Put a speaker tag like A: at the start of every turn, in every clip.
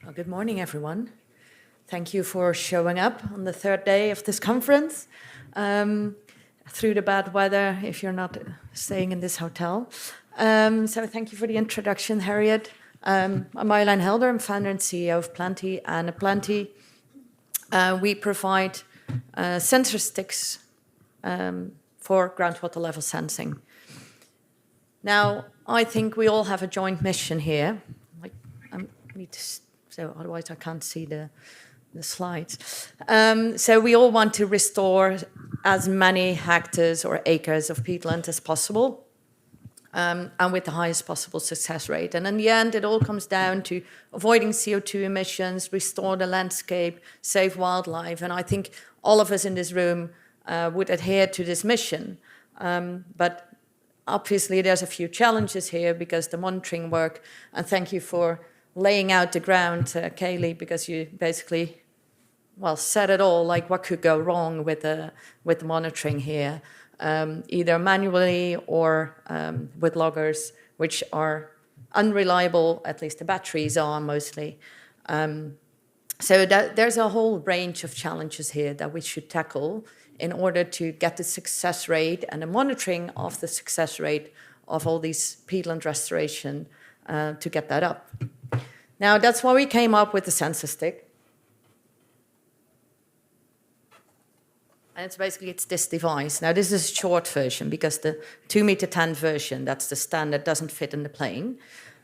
A: Well, good morning, everyone. Thank you for showing up on the third day of this conference, through the bad weather, if you're not staying in this hotel. So thank you for the introduction, Harriet. I'm Marjolein Helder. I'm founder and CEO of Plant-e, and at Plant-e, we provide SensorSticks for groundwater level sensing. Now, I think we all have a joint mission here. So otherwise I can't see the slides. So we all want to restore as many hectares or acres of peatland as possible, and with the highest possible success rate. And in the end, it all comes down to avoiding CO2 emissions, restore the landscape, save wildlife. And I think all of us in this room would adhere to this mission. But obviously, there's a few challenges here because the monitoring work, and thank you for laying out the ground, Kaylee, because you basically, well, said it all, like what could go wrong with the monitoring here, either manually or with loggers, which are unreliable, at least the batteries are mostly. So there's a whole range of challenges here that we should tackle in order to get the success rate and the monitoring of the success rate of all these peatland restoration to get that up. Now, that's why we came up with the SensorStick. And it's this device. Now, this is a short version because the 2-meter-10 version, that's the standard, doesn't fit in the plane.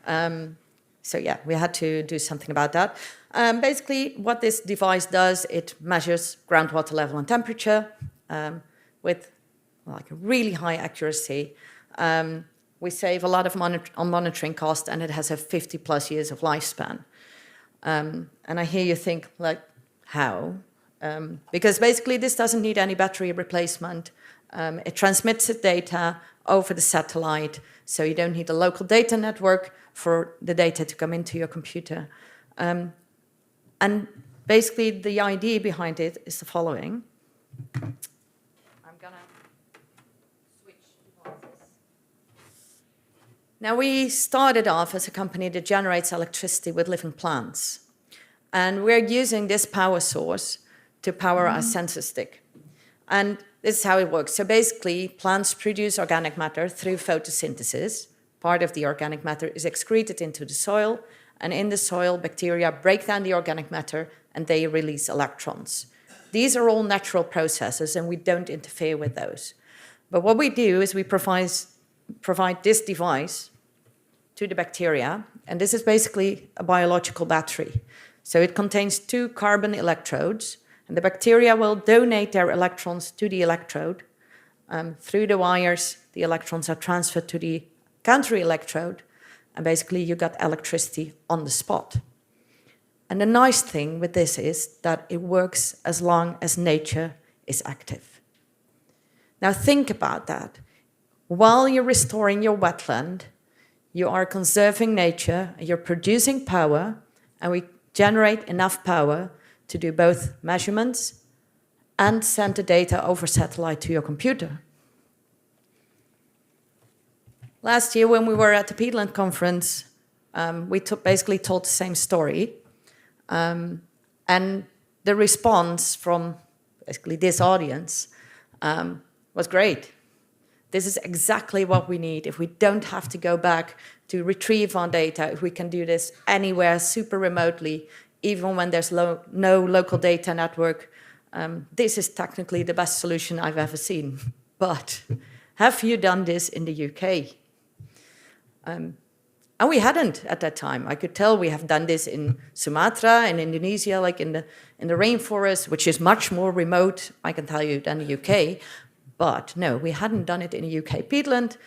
A: So yeah, we had to do something about that. Basically, what this device does, it measures groundwater level and temperature with like a really high accuracy. We save a lot of monitoring cost, and it has a 50+ years of lifespan. And I hear you think, like, how? Because basically this doesn't need any battery replacement. It transmits the data over the satellite, so you don't need a local data network for the data to come into your computer. And basically the idea behind it is the following. I'm gonna switch devices. Now, we started off as a company that generates electricity with living plants. And we're using this power source to power our SensorStick. And this is how it works. So basically, plants produce organic matter through photosynthesis. Part of the organic matter is excreted into the soil. And in the soil, bacteria break down the organic matter and they release electrons. These are all natural processes and we don't interfere with those. But what we do is we provide this device to the bacteria, and this is basically a biological battery. So it contains 2 carbon electrodes, and the bacteria will donate their electrons to the electrode. Through the wires, the electrons are transferred to the counter-electrode, and basically you got electricity on the spot. And the nice thing with this is that it works as long as nature is active. Now think about that. While you're restoring your wetland, you are conserving nature, you're producing power, and we generate enough power to do both measurements and send the data over satellite to your computer. Last year, when we were at the Peatland conference, we basically told the same story. And the response from basically this audience was great. This is exactly what we need. If we don't have to go back to retrieve our data, if we can do this anywhere super remotely, even when there's no local data network, this is technically the best solution I've ever seen. But have you done this in the UK? And we hadn't at that time. I could tell we have done this in Sumatra, in Indonesia, like in the rainforest, which is much more remote, I can tell you, than the UK. But no, we hadn't done it in the UK peatland.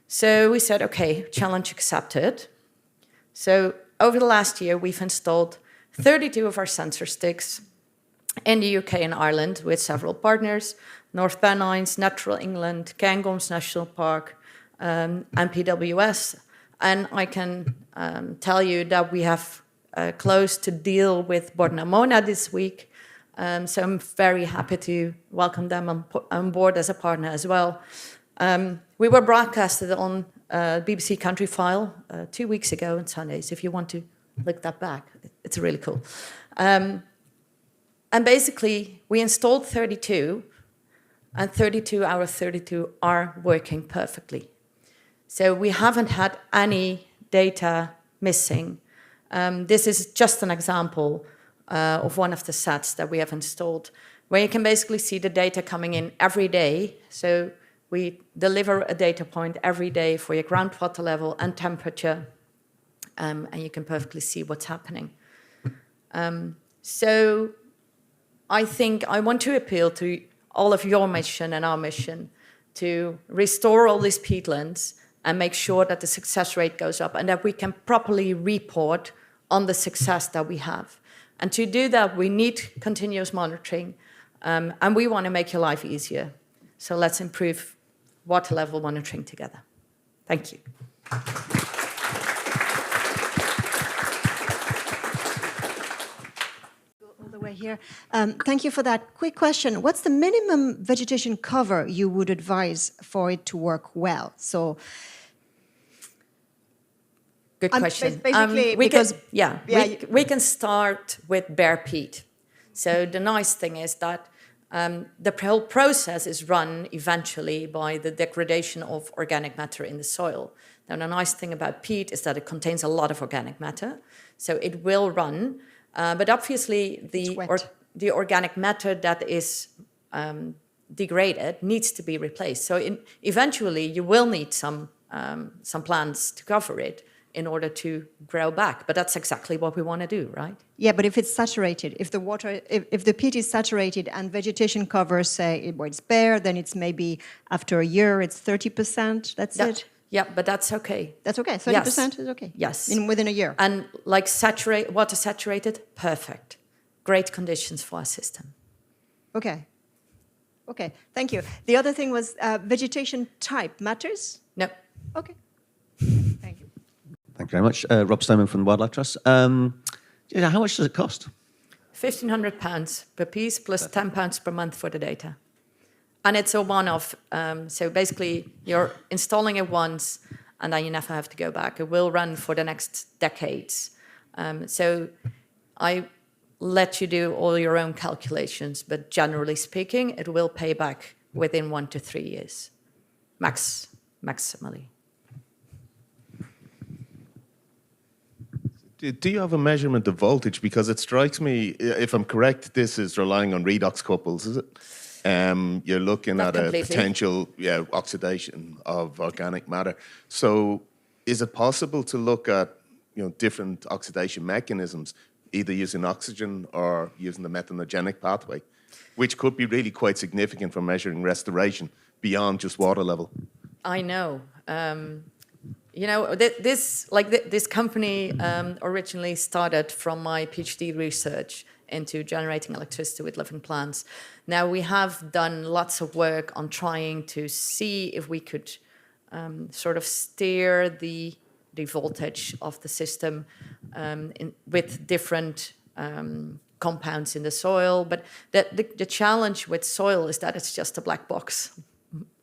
A: So we said, okay, challenge accepted. So over the last year, we've installed 32 of our SensorSticks in the UK and Ireland with several partners, North Pennines, Natural England, Cairngorms National Park, and PWS. And I can tell you that we have closed a deal with Borna Mona this week. So I'm very happy to welcome them on board as a partner as well. We were broadcasted on BBC Country File 2 weeks ago on Sundays, if you want to look that back. it's really cool. And basically, we installed 32, and 32 out of 32 are working perfectly. So we haven't had any data missing. This is just an example of one of the sets that we have installed, where you can basically see the data coming in every day. So we deliver a data point every day for your groundwater level and temperature, and you can perfectly see what's happening. So I think I want to appeal to all of your mission and our mission to restore all these peatlands and make sure that the success rate goes up and that we can properly report on the success that we have. And to do that, we need continuous monitoring, and we want to make your life easier. So let's improve water level monitoring together. Thank you.
B: All the way here. Thank you for that. Quick question. What's the minimum vegetation cover you would advise for it to work well? So,
A: good question.
B: Basically,
A: we can start with bare peat. So the nice thing is that the whole process is run eventually by the degradation of organic matter in the soil. Now, the nice thing about peat is that it contains a lot of organic matter, so it will run. But obviously, the organic matter that is degraded needs to be replaced. So eventually, you will need some plants to cover it in order to grow back. But that's exactly what we want to do, right?
B: Yeah, but if it's saturated, if the peat is saturated and vegetation cover, say, it's bare, then it's maybe after a year, it's 30%, that's it?
A: Yeah, but that's okay.
B: That's okay, 30% is okay?
A: Yes.
B: Within a year?
A: And like water saturated, perfect. Great conditions for our system.
B: Okay. Okay, thank you. The other thing was vegetation type matters?
A: No.
B: Okay. Thank you.
C: Thank you very much. Rob Stoneman from the Wildlife Trust. How much does it cost?
A: £1,500 per piece plus £10 per month for the data. And it's a one-off. So basically, you're installing it once, and then you never have to go back. It will run for the next decades. So I let you do all your own calculations, but generally speaking, it will pay back within 1 to 3 years, maximally.
D: Do you have a measurement of voltage? Because it strikes me, if I'm correct, this is relying on redox couples, is it? You're looking
A: Not
D: at
A: completely.
D: a potential oxidation of organic matter. So is it possible to look at different oxidation mechanisms, either using oxygen or using the methanogenic pathway, which could be really quite significant for measuring restoration beyond just water level?
A: I know. This company originally started from my PhD research into generating electricity with living plants. Now we have done lots of work on trying to see if we could sort of steer the voltage of the system with different compounds in the soil. But the challenge with soil is that it's just a black box,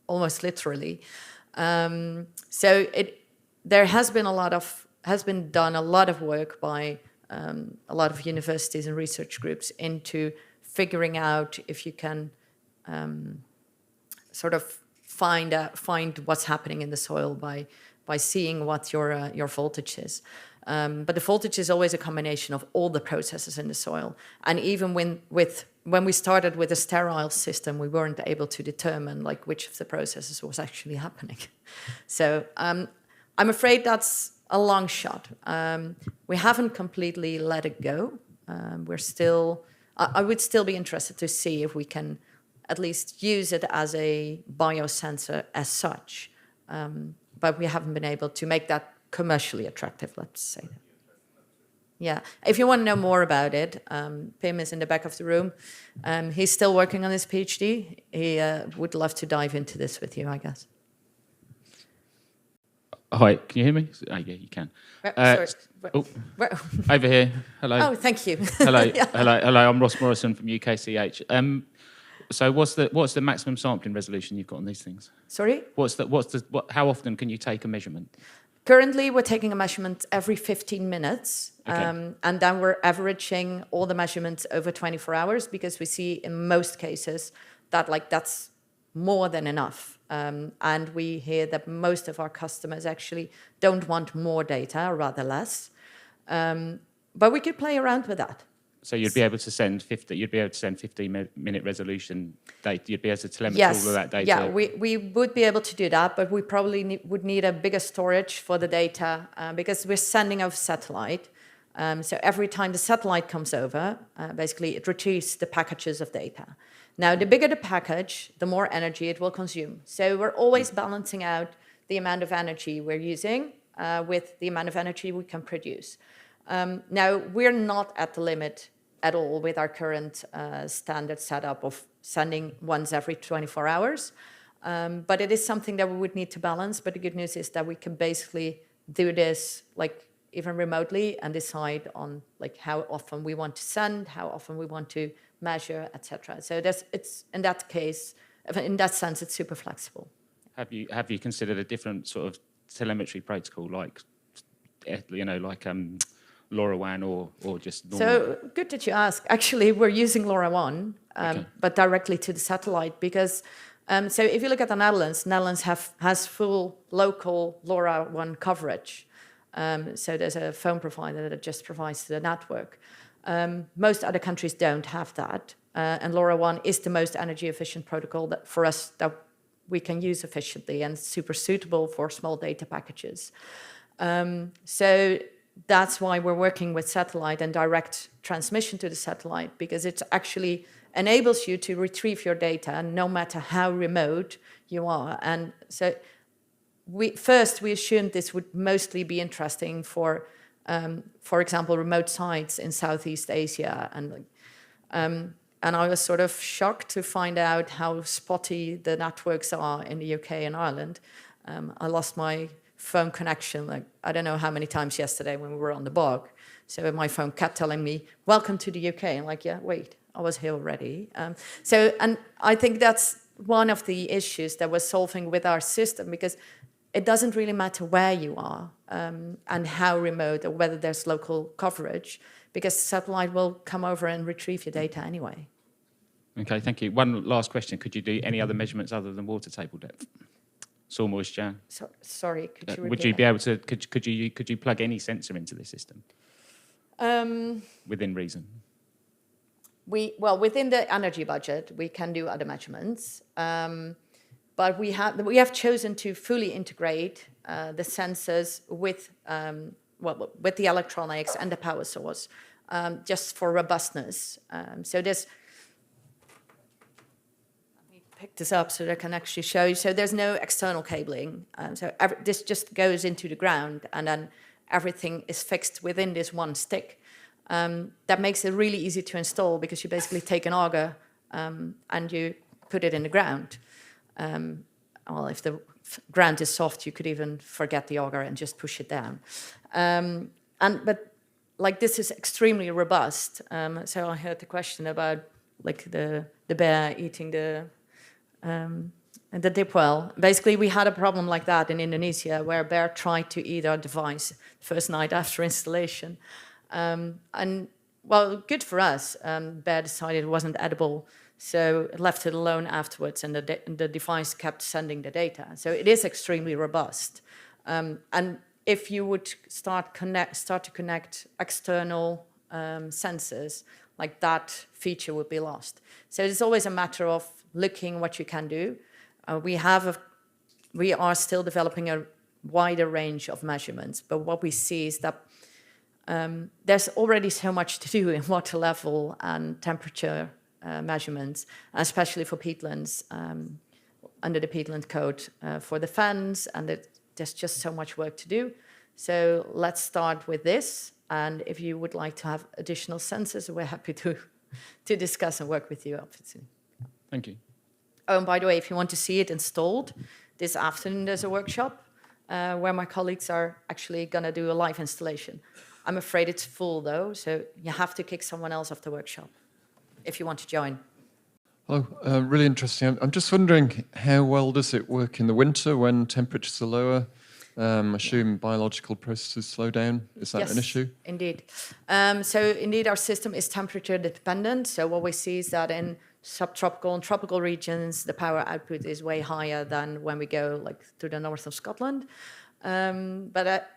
A: almost literally. There has been done a lot of work by a lot of universities and research groups into figuring out if you can sort of find what's happening in the soil by seeing what your voltage is. But the voltage is always a combination of all the processes in the soil. And even when we started with a sterile system, we weren't able to determine which of the processes was actually happening. So I'm afraid that's a long shot. We haven't completely let it go. I would still be interested to see if we can at least use it as a biosensor as such. But we haven't been able to make that commercially attractive, let's say that. Yeah, if you want to know more about it, Pim is in the back of the room. He's still working on his PhD. He would love to dive into this with you, I guess.
E: Hi, can you hear me? Oh, yeah, you can.
A: Sorry.
E: Over here. Hello.
A: Oh, thank you.
E: Hello.
A: Yeah.
E: Hello. I'm Ross Morrison from UKCH. So, what's the maximum sampling resolution you've got on these things?
A: Sorry?
E: How often can you take a measurement?
A: Currently, we're taking a measurement every 15 minutes,
E: Okay.
A: and then we're averaging all the measurements over 24 hours because we see in most cases that that's more than enough. And we hear that most of our customers actually don't want more data, rather less. But we could play around with that.
E: So you'd be able to send 15-minute resolution data. You'd be able to telemetry
A: Yes,
E: all of that data.
A: yeah, we would be able to do that, but we probably would need a bigger storage for the data because we're sending over satellite. So every time the satellite comes over, basically it retrieves the packages of data. Now, the bigger the package, the more energy it will consume. So we're always balancing out the amount of energy we're using with the amount of energy we can produce. Now, we're not at the limit at all with our current standard setup of sending once every 24 hours. But it is something that we would need to balance. But the good news is that we can basically do this even remotely and decide on how often we want to send, how often we want to measure, etc. So it's in that case, in that sense, it's super flexible.
E: Have you considered a different sort of telemetry protocol like LoRaWAN or just normal?
A: So good that you ask. Actually, we're using LoRaWAN,
E: Okay.
A: but directly to the satellite because. So if you look at the Netherlands has full local LoRaWAN coverage. So there's a phone provider that just provides to the network. Most other countries don't have that. And LoRaWAN is the most energy efficient protocol that for us that we can use efficiently and super suitable for small data packages. So that's why we're working with satellite and direct transmission to the satellite, because it actually enables you to retrieve your data no matter how remote you are. And so we assumed this would mostly be interesting for example, remote sites in Southeast Asia. And I was sort of shocked to find out how spotty the networks are in the UK and Ireland. I lost my phone connection, I don't know how many times yesterday when we were on the bog. So my phone kept telling me, welcome to the UK. I'm like, yeah, wait, I was here already. And I think that's one of the issues that we're solving with our system, because it doesn't really matter where you are and how remote or whether there's local coverage, because satellite will come over and retrieve your data anyway.
E: Okay, thank you. One last question. Could you do any other measurements other than water table depth? Soil moisture?
A: Sorry, could you repeat?
E: Would you be able to, could you plug any sensor into the system? Within reason?
A: Within the energy budget, we can do other measurements. But we have chosen to fully integrate the sensors with the electronics and the power source, just for robustness. So there's, let me pick this up so that I can actually show you. So there's no external cabling. This just goes into the ground, and then everything is fixed within this one stick. That makes it really easy to install, because you basically take an auger and you put it in the ground. If the ground is soft, you could even forget the auger and just push it down. But this is extremely robust. So I heard the question about the bear eating the dip well. Basically, we had a problem like that in Indonesia, where a bear tried to eat our device the first night after installation. Good for us. Bear decided it wasn't edible, so it left it alone afterwards, and the device kept sending the data. So it is extremely robust. And if you would start to connect external sensors, that feature would be lost. So it's always a matter of looking what you can do. We are still developing a wider range of measurements, but what we see is that there's already so much to do in water level and temperature measurements, especially for peatlands, under the peatland code for the fens, and there's just so much work to do. So let's start with this, and if you would like to have additional sensors, we're happy to discuss and work with you, obviously.
E: Thank you.
A: Oh, and by the way, if you want to see it installed, this afternoon there's a workshop where my colleagues are actually going to do a live installation. I'm afraid it's full, though, so you have to kick someone else off the workshop if you want to join.
F: Hello, really interesting. I'm just wondering, how well does it work in the winter when temperatures are lower? Assume biological processes slow down. Is that an issue?
A: Indeed. So indeed, our system is temperature dependent. So what we see is that in subtropical and tropical regions, the power output is way higher than when we go like to the north of Scotland. But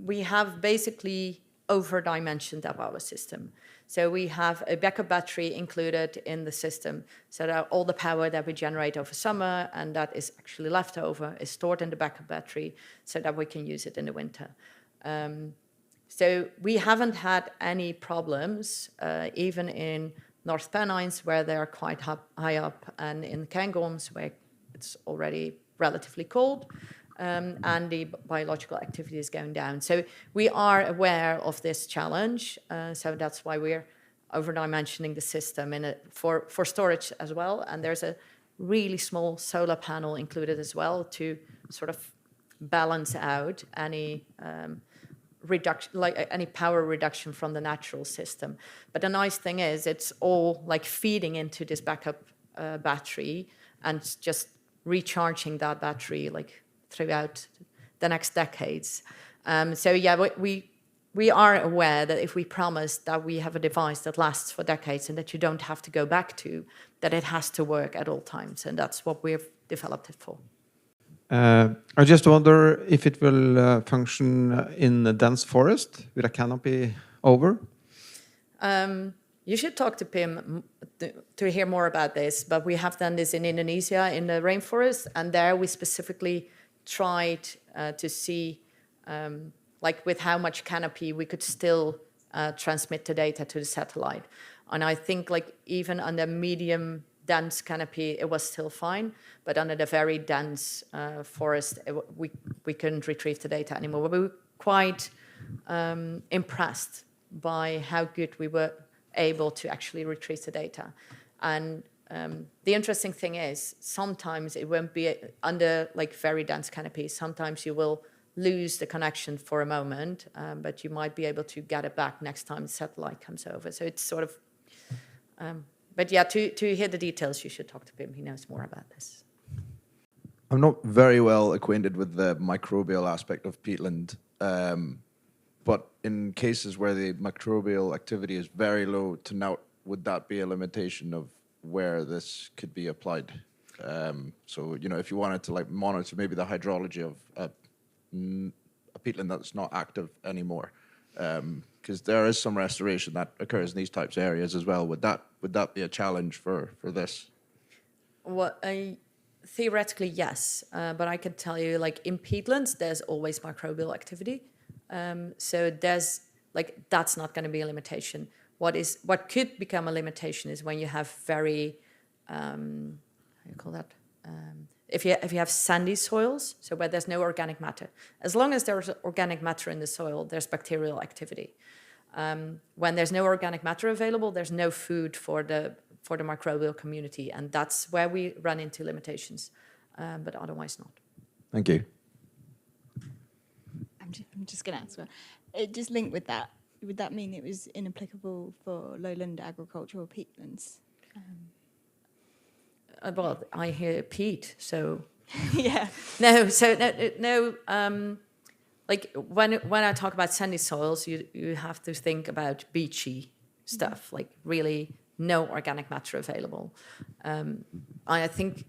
A: we have basically over-dimensioned our system. So we have a backup battery included in the system, so that all the power that we generate over summer and that is actually left over is stored in the backup battery so that we can use it in the winter. So we haven't had any problems, even in North Pennines, where they are quite high up, and in Cairngorms, where it's already relatively cold, and the biological activity is going down. So we are aware of this challenge, so that's why we're over-dimensioning the system for storage as well. And there's a really small solar panel included as well to sort of balance out any reduction, like any power reduction from the natural system. But the nice thing is it's all like feeding into this backup battery and just recharging that battery like throughout the next decades. So yeah, we are aware that if we promise that we have a device that lasts for decades and that you don't have to go back to, that it has to work at all times, and that's what we've developed it for.
G: I just wonder if it will function in a dense forest with a canopy over.
A: You should talk to Pim to hear more about this, but we have done this in Indonesia in the rainforest, and there we specifically tried to see like with how much canopy we could still transmit the data to the satellite. And I think like even under medium dense canopy, it was still fine, but under the very dense forest, we couldn't retrieve the data anymore. But we were quite impressed by how good we were able to actually retrieve the data. And the interesting thing is sometimes it won't be under like very dense canopy. Sometimes you will lose the connection for a moment, but you might be able to get it back next time the satellite comes over. So it's sort of, but yeah, to hear the details, you should talk to Pim. He knows more about this.
H: I'm not very well acquainted with the microbial aspect of peatland, but in cases where the microbial activity is very low to now, would that be a limitation of where this could be applied? So, you know, if you wanted to like monitor maybe the hydrology of a peatland that's not active anymore, because there is some restoration that occurs in these types of areas as well. Would that be a challenge for this?
A: Well, theoretically, yes, but I can tell you, like in peatlands, there's always microbial activity. So there's like that's not going to be a limitation. What could become a limitation is when you have very how do you call that? If you have sandy soils, so where there's no organic matter. As long as there's organic matter in the soil, there's bacterial activity. When there's no organic matter available, there's no food for the microbial community, and that's where we run into limitations, but otherwise not.
H: Thank you.
I: I'm just going to answer. It just linked with that. Would that mean it was inapplicable for lowland agricultural peatlands?
A: Well, I hear peat, so
I: Yeah.
A: no. Like when I talk about sandy soils, you have to think about beachy stuff, like really no organic matter available. I think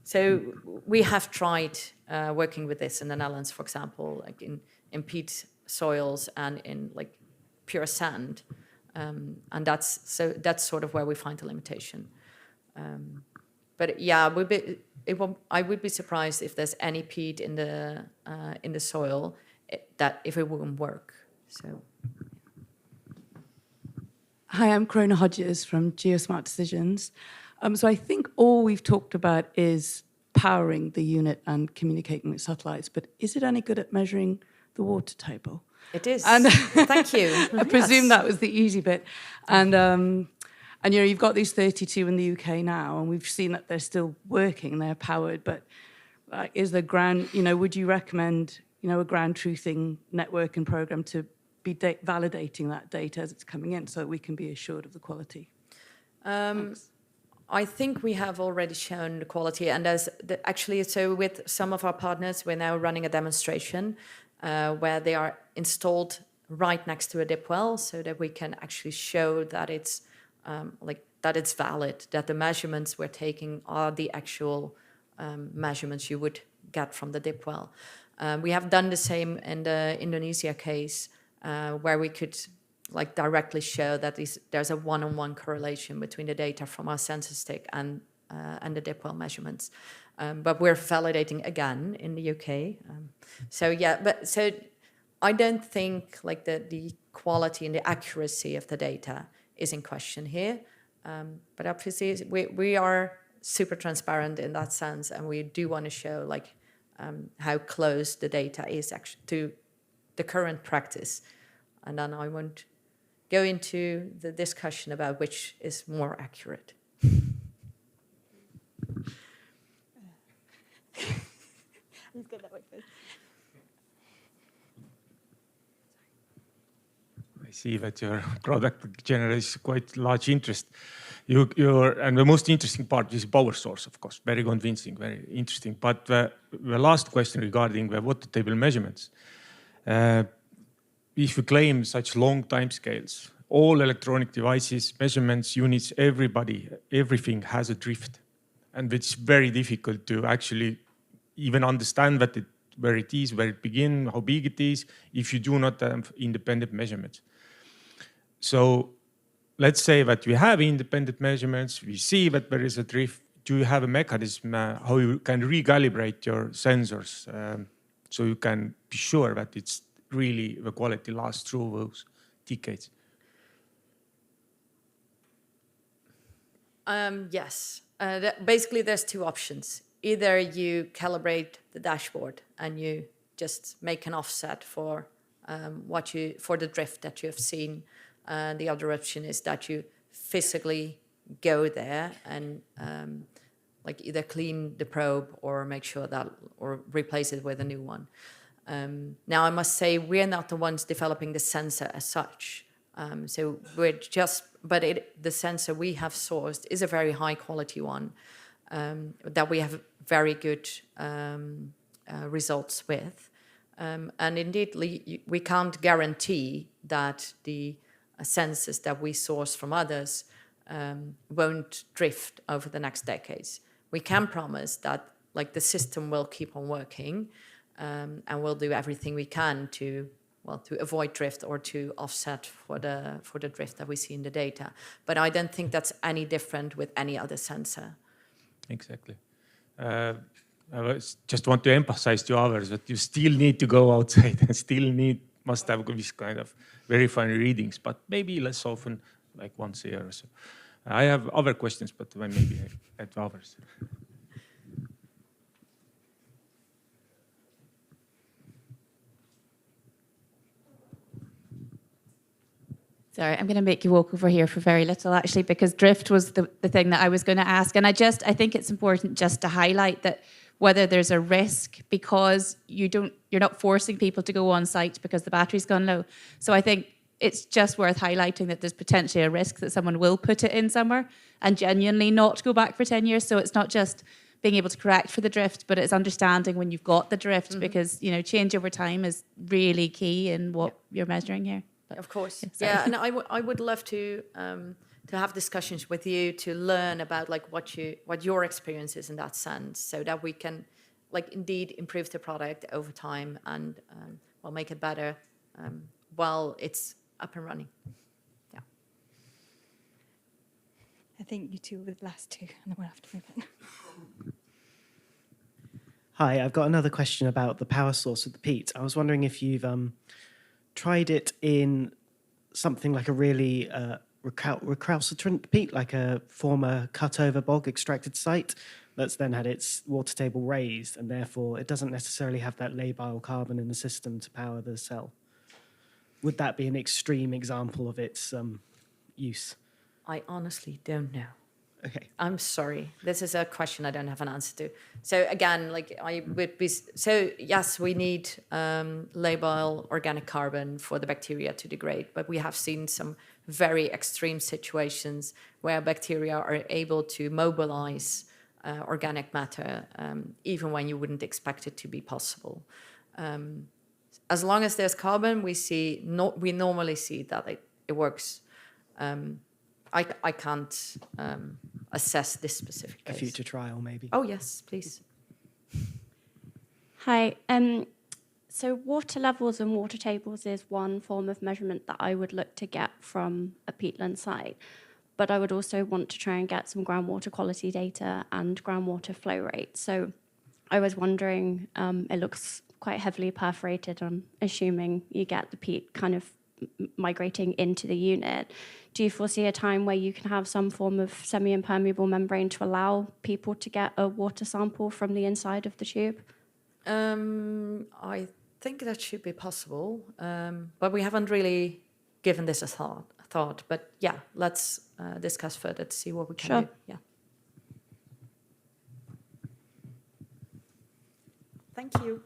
A: so. We have tried working with this in the Netherlands, for example, like in peat soils and in like pure sand, and that's sort of where we find the limitation. But yeah, I would be surprised if there's any peat in the soil if it wouldn't work. So.
J: Hi, I'm Corona Hodges from Geosmart Decisions. So I think all we've talked about is powering the unit and communicating with satellites, but is it any good at measuring the water table?
A: It is.
J: And
A: thank you.
J: I presume that was the easy bit. And you know, you've got these 32 in the UK now, and we've seen that they're still working, they're powered, but is the ground, you know, would you recommend, you know, a ground truthing network and program to be validating that data as it's coming in so that we can be assured of the quality?
A: I think we have already shown the quality, and actually, so with some of our partners, we're now running a demonstration where they are installed right next to a dip well, so that we can actually show that it's that it's valid, that the measurements we're taking are the actual measurements you would get from the dip well. We have done the same in the Indonesia case, where we could directly show that there's a one-on-one correlation between the data from our SensorStick and the dip well measurements. But we're validating again in the UK. So I don't think the quality and the accuracy of the data is in question here. But obviously we are super transparent in that sense, and we do want to show how close the data is actually to the current practice. And then I won't go into the discussion about which is more accurate.
I: Let's go that way first.
K: I see that your product generates quite large interest. And the most interesting part is power source, of course, very convincing, very interesting. But the last question regarding the water table measurements. If you claim such long timescales, all electronic devices, measurements, units, everything has a drift. And it's very difficult to actually even understand where it is, where it begins, how big it is, if you do not have independent measurements. So let's say that you have independent measurements, we see that there is a drift. Do you have a mechanism how you can recalibrate your sensors so you can be sure that it's really the quality lasts through those decades?
A: Yes. Basically, there's two options. Either you calibrate the dashboard and you just make an offset for the drift that you have seen. The other option is that you physically go there and either clean the probe or make sure that or replace it with a new one. Now, I must say we're not the ones developing the sensor as such. So we're the sensor we have sourced is a very high quality one that we have very good results with. And indeed, we can't guarantee that the sensors that we source from others won't drift over the next decades. We can promise that the system will keep on working and we'll do everything we can to avoid drift or to offset for the drift that we see in the data. But I don't think that's any different with any other sensor.
K: Exactly. I just want to emphasize to others that you still need to go outside and must have this kind of very fine readings, but maybe less often, like once a year or so. I have other questions, but maybe I add others.
L: Sorry, I'm going to make you walk over here for very little, actually, because drift was the thing that I was going to ask. And I think it's important just to highlight that whether there's a risk because you're not forcing people to go on site because the battery's gone low. So I think it's just worth highlighting that there's potentially a risk that someone will put it in somewhere and genuinely not go back for 10 years. So it's not just being able to correct for the drift, but it's understanding when you've got the drift because, change over time is really key in what you're measuring here. But,
A: of course. Yeah, and I would love to have discussions with you to learn about what your experience is in that sense, so that we can indeed improve the product over time and make it better while it's up and running. Yeah.
I: I think you two were the last two, and then we'll have to move on.
M: Hi, I've got another question about the power source of the peat. I was wondering if you've tried it in something like a really recalcitrant peat, like a former cut-over bog extracted site that's then had its water table raised, and therefore it doesn't necessarily have that labile carbon in the system to power the cell. Would that be an extreme example of its use?
A: I honestly don't know.
M: Okay.
A: I'm sorry. This is a question I don't have an answer to. So again, like I would be, so yes, we need labile organic carbon for the bacteria to degrade, but we have seen some very extreme situations where bacteria are able to mobilize organic matter, even when you wouldn't expect it to be possible. As long as there's carbon, we normally see that it works. I can't assess this specific case.
M: A future trial, maybe.
A: Oh, yes, please.
N: Hi. So water levels and water tables is one form of measurement that I would look to get from a peatland site. But I would also want to try and get some groundwater quality data and groundwater flow rate. So I was wondering, it looks quite heavily perforated. I'm assuming you get the peat kind of migrating into the unit. Do you foresee a time where you can have some form of semi-impermeable membrane to allow people to get a water sample from the inside of the tube?
A: I think that should be possible, but we haven't really given this a thought. But yeah, let's discuss further to see what we can do. Yeah. Thank you.